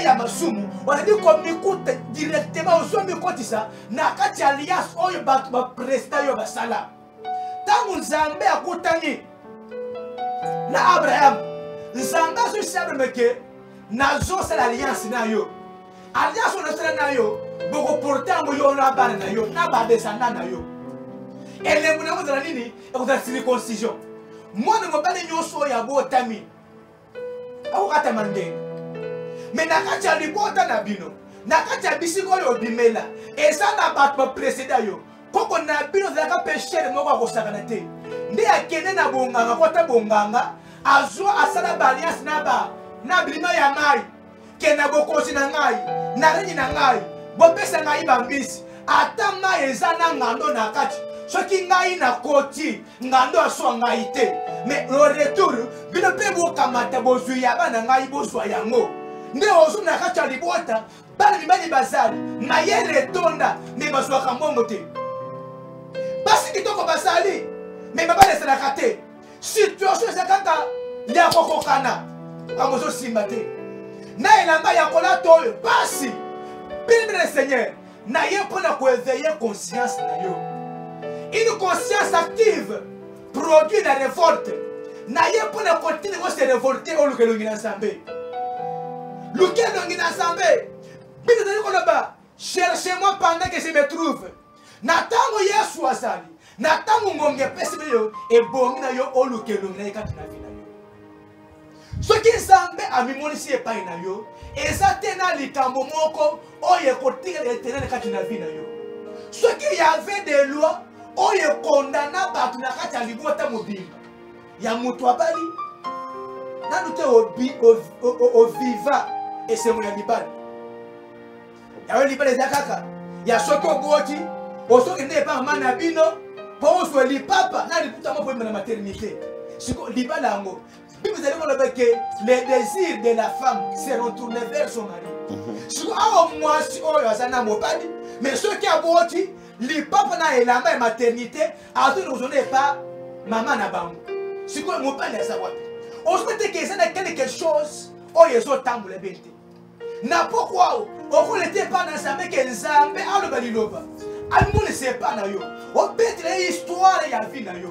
ya masumu wana di komikuta directement ozo mikotisa na kati alliance oyo bato ba president yo basala tangu Nzambe akutani na Abraham Nzambe azo sabe meke nazo sala alliance na yo alliance on sala na yo boko portango yo na bana na yo na ba descendant na yo ele muna mo zala nini ekuta circoncision mwana mobale nyoso ya botami akukata mandenge mais nakati alibota na bino nakati abisiko yo bimela eza na bato précédent yo koko na bino zaka péché moko akosakana te nde akende na bonganga kota bonganga azwa asala balliance na bilima ya ngai kena bokosi na ngai na reni na ngai bopesa ngai bambisi ata ngai eza na ngando na kati soki ngai na koti ngando aswa ngai te mais le retour bino mpe bokamata bozwi ya bana ngai bozwa yango nde ozo na kati ya libota bana mibali bazali mayele etonda me bazwaka mbongo te basi kitoko bazali me mabali ezalaka te situation eza kaka ya kokokana bango ozosimba te na elamba ya kolata oyo basi pile Seigneur na ye mpona koéveiller conscience na yo une conscience active produit la révolte na ye mpona kotinda ko se révolter oluka elongi na Nzambe luka elongi na Nzambe bino ezali koloba cherchez-moi pendant que je me trouve na ntango Yesu azali na ntango ngonga epesi yo ebongi na yo oluka elongi na ye kati na vi na yo soki Nzambe amimonisi epai na yo eza te na likambo moko oyo ekotikala éternel kati na vi na yo soki y avait des lois oyo ekondana bato na kati ya libota mobimba ya moto abali nanu te oviva esengo ya libala yawe libala eza kaka ya soki oboti osoki nde epa mama na bino mpo ozwa lipapa na liputa mo poyemba na maternité siko libala yango Bible ezali koloba ke les désirs de la femme seront tournés vers son mari siko awa mwasi oyo aza na mobali mais soki aboti lipapa na elamba ya maternité azoni kozona epa mama na bango sikoyo mobali aza wapi ozomete ke eza na quelque chose oyo ezotambola ebe te na pokwa okolete epa na Nzambe ke Nzambe aloba liloba amonisa epa na yo obetela histoire ya vi na yo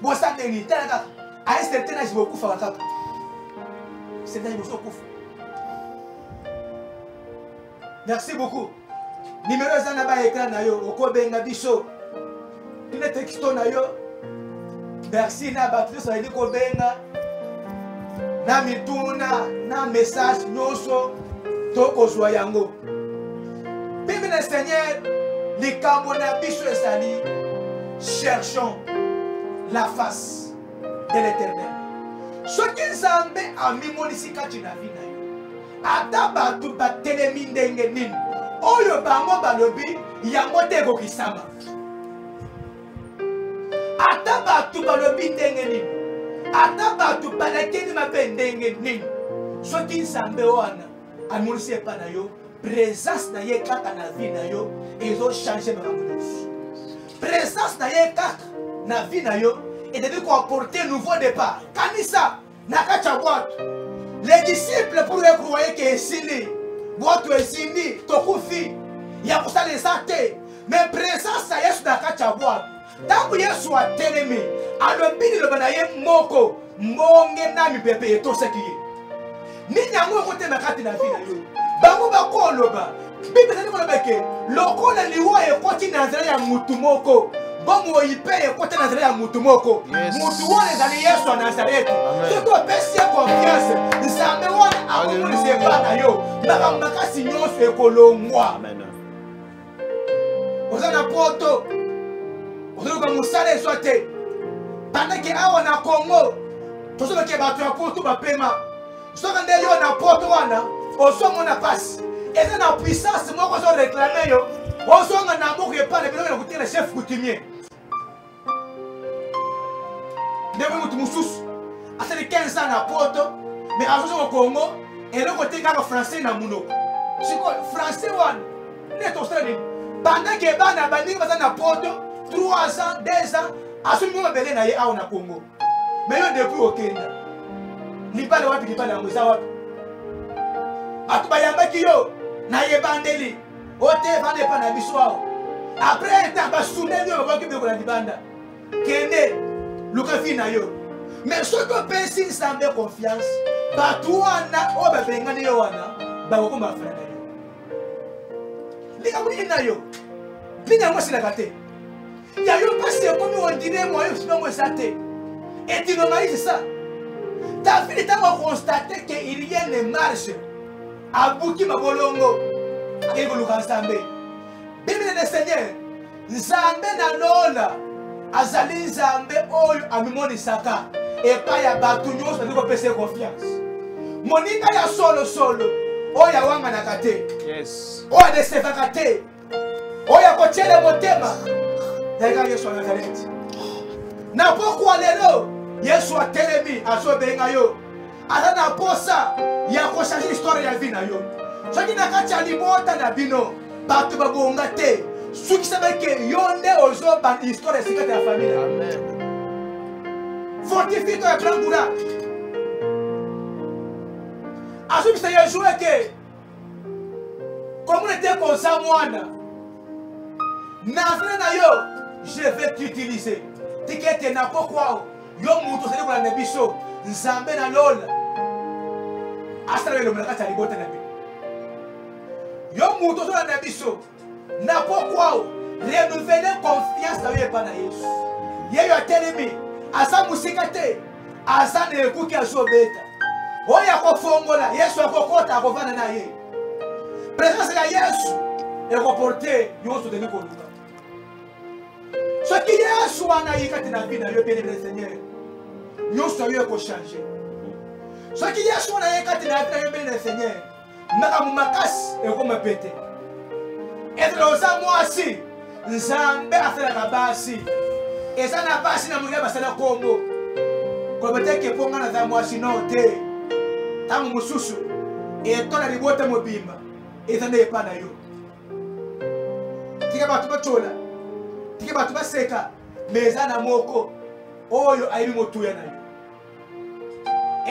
bosandeni tala kaka a un certain âge bokufaka kaka certain âge bozokufa. Merci beaucoup. Numéro eza na ba écran na yo okobenga biso tina texto na yo merci na bato nyonso ayeli kobenga na mituna na message nyonso tokozwa yango Bible na Seigneur likambo na biso ezali cherchons la face de l'Éternel soki Nzambe amimonisi kati na vi na yo ata bato batelemi ndenge nini oyo bango balobi yango te ekokisama ata bato balobi ndenge nini ata bato balakeli mabe ndenge nini soki Nzambe wana amonisi epa na yo présence na ye kaka na vi na yo ezochange makambo nyonso présence na ye kaka na vi na yo edebi koapporter nouveau départ kanisa na kati ya bwato les disciples pour croire que esili bwato esili tokufi ya kosala eza te mais présence ya Yesu na kati ya bwato ntango Yesu atelemi alobi liloba na ye moko mbonge na mipepe etosaki ye nini yango ekotema kati na vi na yo bango bakoloba Bible ezali koloba ke lokola liwa ekoti na nzela ya mutu moko bongo ipe ekoti na nzela ya mutu moko mutu wana ezali Yesu wa Nazareti soki opesi ye confiance Nzambe wana akomonisa epa na yo makambo makasi nyonso ekolongwa oza na poto ozoluka mosala ezwa te pandake awa na Congo tozobake bato ya poto bapema soki nde yo na poto wana ozomona pasi eza na puissance moko ozoreklame yo ozonga na moko epa na biloko na kotela chef coutumier ndenge mutu mosusu asali 15 ans na poto mais azozonga Congo eloko te kaka français na monoko sikoyo français wana nde tosala nini pandake bana baningi baza na poto 3 ans 2 ans asombi mo mabele na ye awa na Congo mais yo depuis okenda libala wapi libala yango eza wapi atubayambaki yo na yebandeli ote vande pa na biso awo après un temps basundeli yo bakoki bekola libanda kende luka fi na yo mais soki opesi nzambe confiance bato wana oyo babengani yo wana bakokoma bafana na yo likambo nini na yo nini yango esilaka te ya yo mpasi ekomi ondire mwayo sibango eza te et tu normalises ça. Ta fille est à constater qu'il y a une marche à Bouki Mabolongo et vous l'ensemble. Bible le Seigneur, Nzambe na lola azali Nzambe oyo amimoni saka et pas ya batu nyonso ndiko pesa confiance. Moninga ya solo oyo ya wanga na kate. Yes. Oyo de sevaka te. Oyo ya kochele motema. Daika Yesu wa Nazareti. Na pokwa lelo Yesu atelemi azobenga yo aza na posa ya kochange histoire ya vie na yo soki na kati ya libota na bino bato babonga te soki sabeke yo nde ozobanda histoire esika te ya famille. Amen. Fortifie to ya klangula azobisa yesu eke komuna te koza mwana na vile na yo je vais t'utiliser tikete na pokwao yo mutu sali kuna nebiso nzambe na lola asala lo mlaka tali bota na bi yo mutu sala na biso na pokwao renouveler confiance na yo pa na Yesu yeyo atelemi asa musika te asa ne ekuki azobeta oya kofongola Yesu akokota akovana na ye présence ya Yesu ekoporter nyonso de nikoluka soki Yesu anayika te na vie na yo bien aimé Seigneur nyonso yo ekochange soki Yesu anayika te na vie na yo bien aimé Seigneur makambo makasi ekoma pete ezala oza mwasi nzambe asalaka basi eza na basi na moninga basala kombo koloba te ke mpo nga naza mwasi no te ntango mosusu etola libota mobimba eza nde epa na yo tika bato batyola tika bato baseka me eza na moko oyo ayebi motuya na yo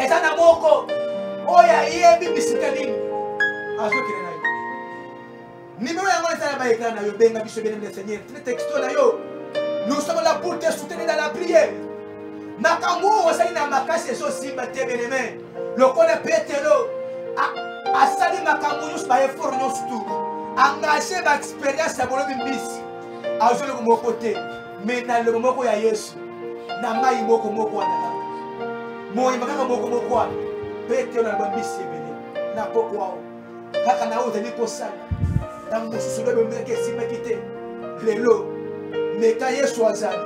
eza na moko oyo ayebi bisika nini azokende na yo nimero yango eza na baekran na yo benga biso bien aimé Seigneur tine texto na yo nous sommes là pour te soutenir dans la prière makambo osali na makasi ezosimba te bien aimé lokola Petelo asali makambo nyonso baeffort nyonso tu engagé baexpérience ya bolobi mbisi azoloba moko te me na lobo moko ya Yesu na ngai moko wana kaka moyemba kaka moko wana Petelo na loba mbisi ebele na poko wao kaka na oyo ozali kosala ntango mosusu lobi mbeki esimbaki te lelo meka Yesu azali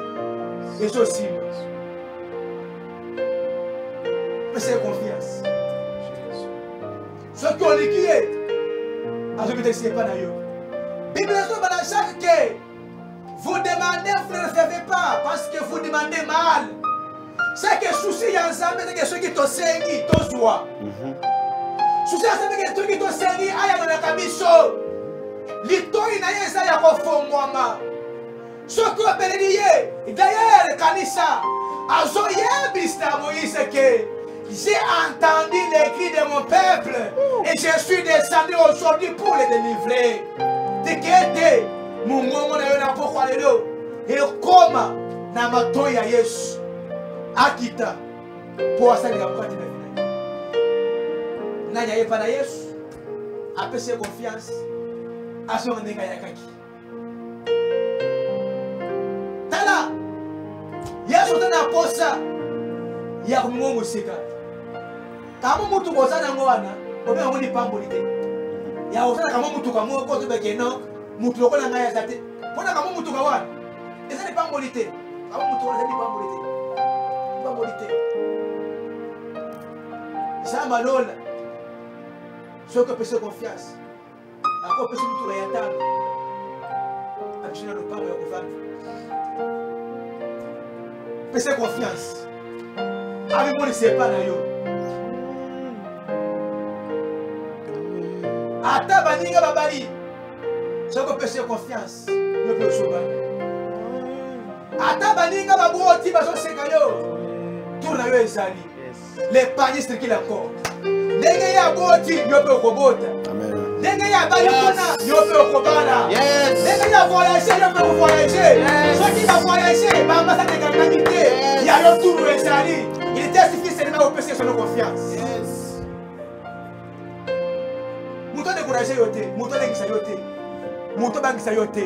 ezosimba pesa confiance soki oliki ye azobitesi epa na yo Bible ezoba na Jacques que vous demandez, vous ne recevez pas parce que vous demandez mal. C'est que souci ya nzambe c'est que ceux qui tosengi tozwa souci ya nzambe que ceux qui tosengi aya na kabiso litoi na ye eza ya kofongwama soki obeleli ye d'ailleurs kanisa azoyebisa Moïse que j'ai entendu les cris de mon peuple et je suis descendu aujourd'hui pour les délivrer. Tikete mungongo na yo na pokwa lelo ekoma na matoi ya Yesu akita po asalika mokati na vida nani ayepa na Yesu apese confiance asonga ndenge yakaki tala Yesu tana posa ya kumungu sika kama mutu kozana yango wana obe yango ni pamboli te ya osala kama mutu kamo ko to beke no mutu lokola ngai aza te mpona kama mutu ka wana eza ni pamboli te kama mutu wana eza ni pamboli te eza malola soki opesi confiance ako opesi mutu ya tano abishina lopango ya kovanda pese confiance abimonisa epa na yo ata baninga babali soki opesi confiance yo mpe osobana ata baninga baboti bazoseka yo tour na yo ezali le panier strikile encore ndenge ya boti yo pe okobota ndenge ya bali kuna yo pe okobala ndenge ya voyager yo pe voyager soki ba voyager ba masa te kangani te ya yo turu ezali il était suffisant de opérer son confiance muto décourager yo te muto lengisa yo te muto bangisa yo te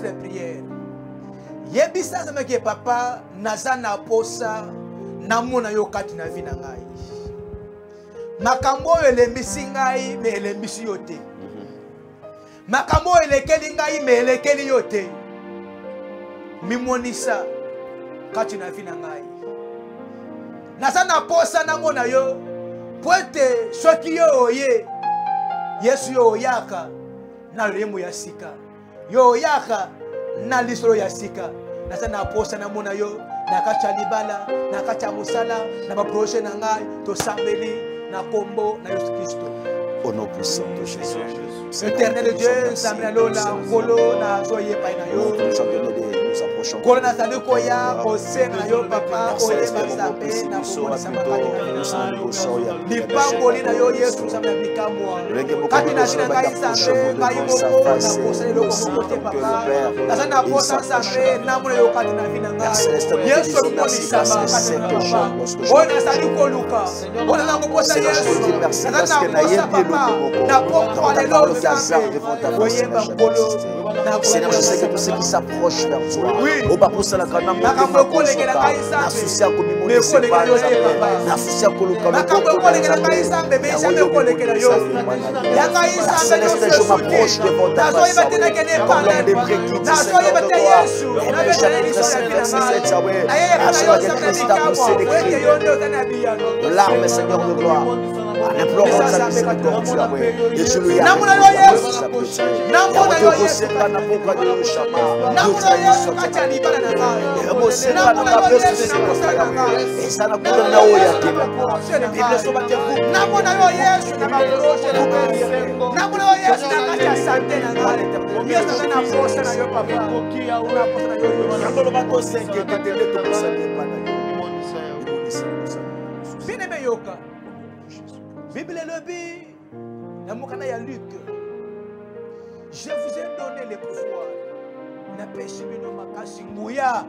de prière. Yebisa sama ke papa nazana posa namuna yo kati na vina ngai. Makambo elembisi ngai me elembisi yote. Makambo elekeli ngai me elekeli yote. Mimonisa kati na vina ngai. Nazana posa namuna yo poete soki yo oye Yesu yo oyaka na lemo ya sika. Yo yaka na lisolo ya sika nasa na posa na mona yo na kacha libala na kacha musala na ba projet na ngai to sambeli na kombo na Yesu Kristo au nom puissant de Jésus. Éternel Dieu samela lola ngolo na zoye pa na yo nous approchons ngolo na sali ko ya ko senga yo papa oye basape na kombo samakati na lipangoli na yo Yesu samela bikamwa kati na shina ngai sambe ngai moko na posele loko moko te papa nasa na posa sambe na mona yo kati na vina ngai Yesu moni sama kati na papa oye na sali ko luka oye na posa Yesu nasa na posa papa na poko alelo sambe oye bangolo. Seigneur, je sais que tous ceux qui s'approchent vers toi, au bas pour cela, quand on a associé à communiquer, c'est pas associé à Céleste, je m'approche devant ta larmes, Seigneur de gloire, en implorant sa miséricorde, et tu lui as Bible le dit, dans mon canal Luc, je vous ai donné le pouvoir. Na péché bino makasi nguya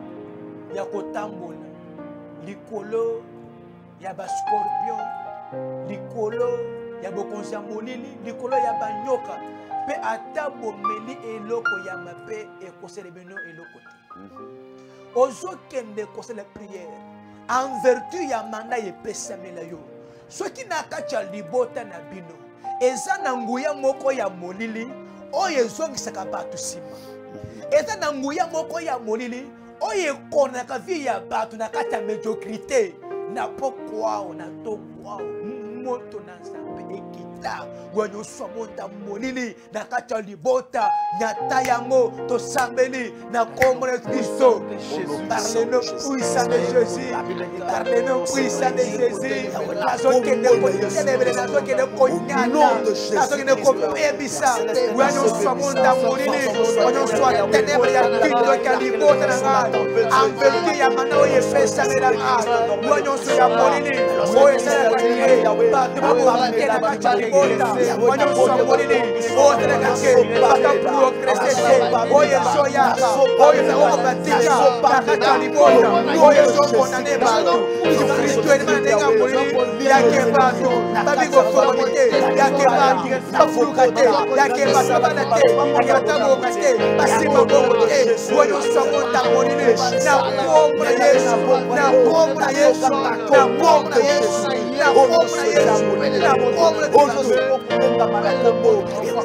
ya kotambola likolo ya ba scorpion likolo ya bokonzi ya molili likolo ya banyoka pe ata bomeli eloko ya mape ekosele bino eloko te ozokende kosala prière en vertu ya manda epesamela yo soki na kati ya libota na bino eza na nguya moko ya molili oyo ezongisaka bato nsima eza na nguya moko ya molili oye kona ka vie ya bato na kati ya médiocrité na pokwa na tokwa moto na nzambe ekita wanyo swamonda monini na kati ya libota nyata yango tosambeli na kombo na Kristo par le nom puissant de Jésus par le nom puissant de Jésus nazokende kotelebele nazokende konyana nazokende kopebisa wanyo swamonda monini wanyo swa ténèbre ya kindo ya libota na ngai envertu ya mana oyo efesamela ngai wanyo swa ya monini oyo esalaka ye bato babomake na kati ya libota wanyo swa monini oyo telekake baka progresese oyo ezoyaka oyo ezakokobatika na kati ya libota oyo ezokondane bato kristo elima na ndenge ya molini yake bato babikofomi te yake bato bafuluka te yake bato babana te yake bataboka te basima bongo te oyo swamonda molini na kombo na Yesu na kombo na Yesu na kombo na Yesu na kombo na Yesu na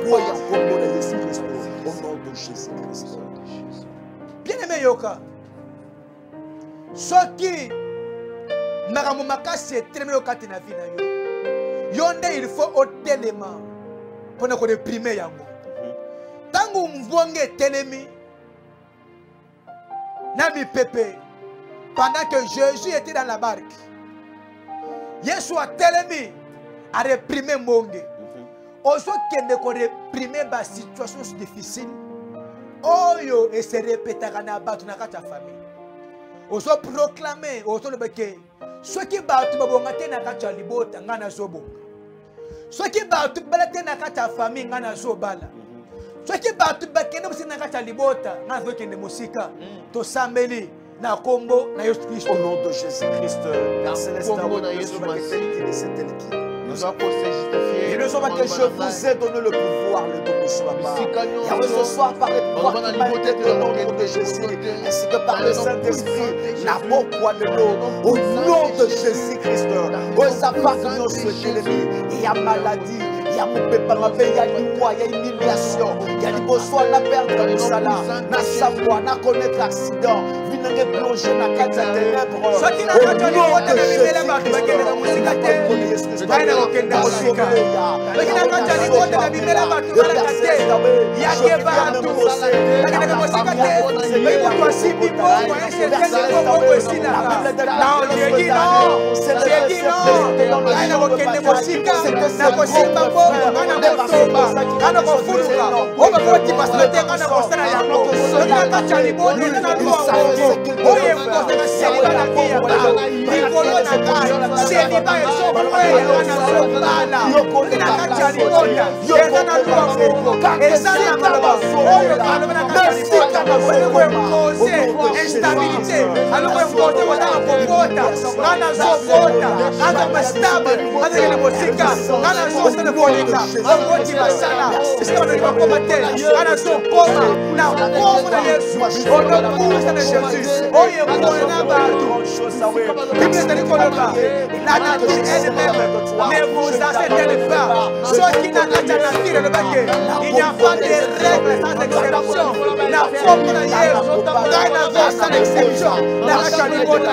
kombo na Yesu. Bien-aimé yoka soki makambo makasi etelemi yo kati na vie na yo yo nde il faut otelema mpona koreprime yango ntango mbonge etelemi na mipepe pendant que Jésus était dans la barque Yesu atelemi a réprimer mbonge ozokende koreprime basituation difficile oyo ese répétaka na bato na kati ya famille ozoproclame ozoloba ke soki bato babonga te na kati ya libota ngai nazobonga soki bato bala te na kati ya famille ngai nazobala soki bato bakende mosika na kati ya libota ngai nazokende mosika tosambeli na kombo na Yesu Kristo. Au nom de Jésus-Christ, Père Céleste, nous avons justifié. Et nous sommes que je vous ai donné le pouvoir, le don soit pas. Et ce soir, par le pouvoir qui m'a été donné au nom de Jésus, ainsi que par le Saint-Esprit, n'a pas quoi de l'eau. Au nom de Jésus-Christ, au savoir que nous sommes l'ennemi, il y a maladie. Il y a mon pépin, il y a l'ivoire, il y a humiliation, il y a l'impossible, la perte de l'Isala, na savoir, na connaître l'accident, venir plonger dans la carte de ténèbres. Au nom de Jésus-Christ, la nature elle-même ne vous accepte pas. Ceux qui n'ont pas de nature, il n'y a pas de règles sans exception. La forme de Dieu, sans exception. La race du monde,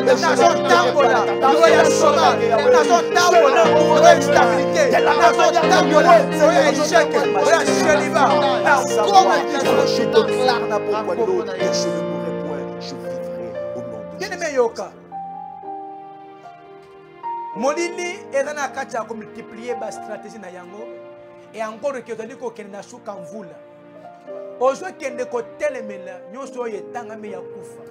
la zone tambola, la chômage, la zone tambola, la instabilité, la zone tambola, la échec, la cheliva, la forme de Dieu. Je déclare la pourquoi l'autre et je ne mourrai point, je vivrai au nom de Jésus. Bien-aimé Yoka. Molini eza na kati ya multiplier ba stratégie na yango et encore que tozali ko kende na suka mvula ozo kende ko telemela nyoso yetangami ya kufa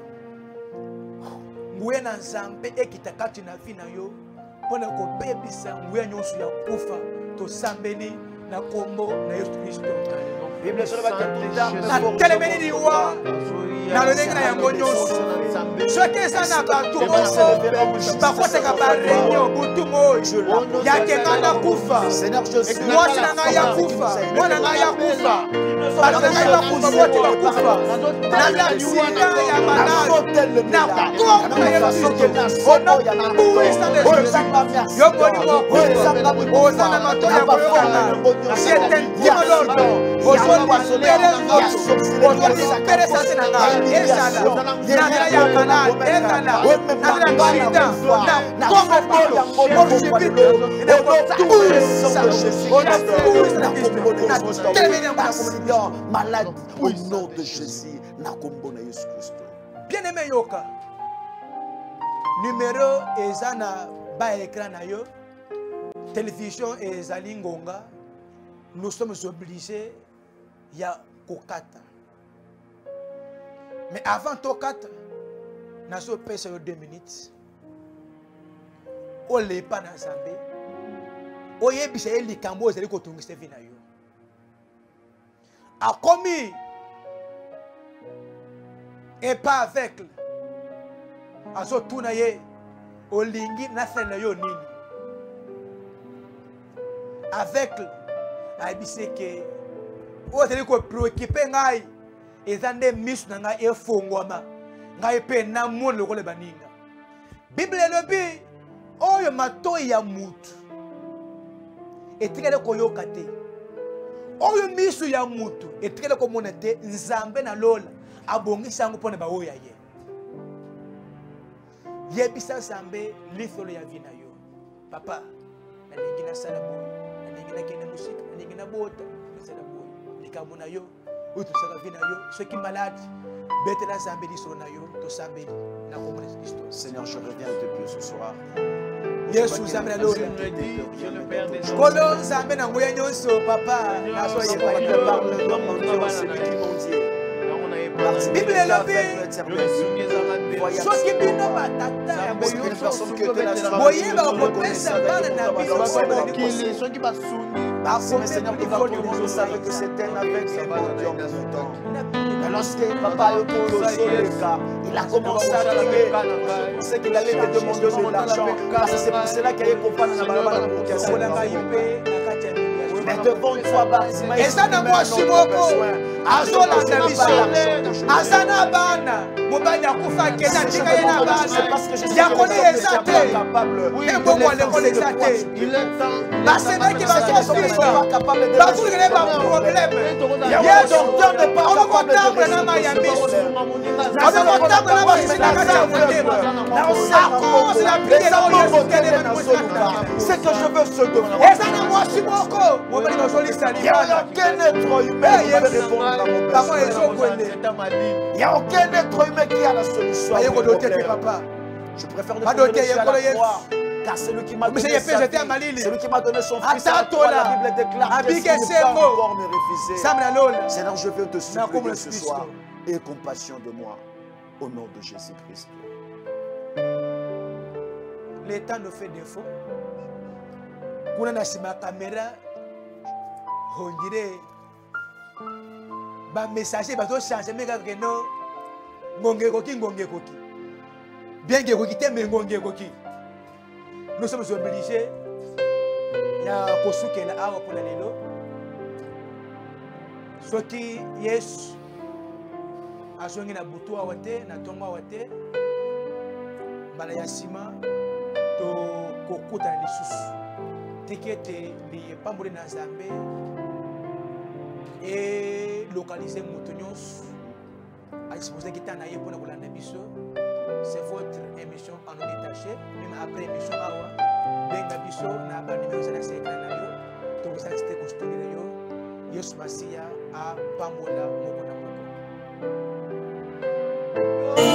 nguye na nzambe ekita kati na vie na yo pona ko bebisa nguye nyoso ya kufa to sambeli na kombo na Yesu Kristo. Bible solo ba na telemeli ni wa na lonenge na yango nyoso soki eza na bato moko bakoteka bareunion butu moi yake ngai nakufa mwasi na ngai yakufa mwana ngai yakufa bato na ngai bakufa boti bakufa na laksida ya malade na kombo na Yesu onopuisa de Jésus yo molimo okufa oza na mato ya koyokana c'est un dialogue empoisonné, il y a sorcellerie, il y a malade au nom de Jésus. Bien-aimé Yoka, numéro ezana ba écran na yo, télévision ezali ngonga, nous sommes obligés ya kokata. Mais avant tokata, na so pesa yo 2 minutes. O le pa na Nzambe. O yebisa ye likambo ezali kotungisa vie na yo. Akomi et pas avec azo tuna ye olingi na sala yo nini avec abise ke o teli ko préoccupé ngai ezande misu na ngai efongwama ngai pe na molo ko le baninga Bible lobi oyo matoi ya mutu etikele ko yokate oyo misu ya mutu etikele ko monete Nzambe na lola abongisa yango pona ba oya ye yebisa Nzambe lifolo ya vie na yo papa nalingi na sala boy nalingi na kende musika nalingi na bota na sala boy likambo na yo utu sala vie na yo soki malade betela Nzambe lisolo na yo to sambeli na komona Kristo. Seigneur, je reviens te plus ce soir. Yesu Nzambe na lola kolo Nzambe na ngoya nyonso papa na so ye pa de par le nom de Dieu, c'est lui qui m'ont dit. Bible lobi soki bino batata ya boyeba kopesa bana na biso soki basuni mais Seigneur, il va pour nous, je savais que c'était un aveugle mon Dieu en tout temps. Mais lorsque papa il a commencé à crier, je pensais qu'il allait te demander de l'argent, parce que c'est pour cela qu'il y a eu comprendre dans la balabala pour qu'il y ait mais devant toi, Bartimée, ezana mwasi moko azolanda biso azana bana mobali akufa kena tika ye na bana yakone eza te ebongo lekolo eza te basemaki bazosisa bazulukele baprobleme yesu onokotambola na mai ya miso onokotambola na basisi na kati ya motema akose na priere oyo yesu kelema ce que je veux ce devoir. ezana mwasi moko mobali bazolisa Il n'y a aucun être humain qui peut répondre à mon besoin. Il n'y a aucun être humain qui a la solution. Je préfère ne pas donner à la croix. Car c'est lui qui m'a donné sa vie. C'est lui qui m'a donné son fils. La Bible déclare que s'il ne peut encore me refuser. Seigneur, je veux te supplier ce soir. Aie compassion de moi. Au nom de Jésus-Christ. L'État nous fait défaut. Quand on a ma caméra, on dirait ba messager ba to changer mais que non ngonge koki bien que koki te mais ngonge koki nous sommes obligés ya kosukela awa pour la lelo soki yes azongi na butu awa te na tongo awa te bala ya sima to kokuta lisusu tikete li pambole na Nzambe et localiser Moutonios à disposer qui est en aïe pour la biso. C'est votre émission en non détaché, même après émission awa benga biso na ba numéro za sekla na yo to vous assistez construire yo Yesu Masia a pambola moko na moko.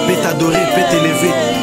Peut t'adorer, peut t'élever.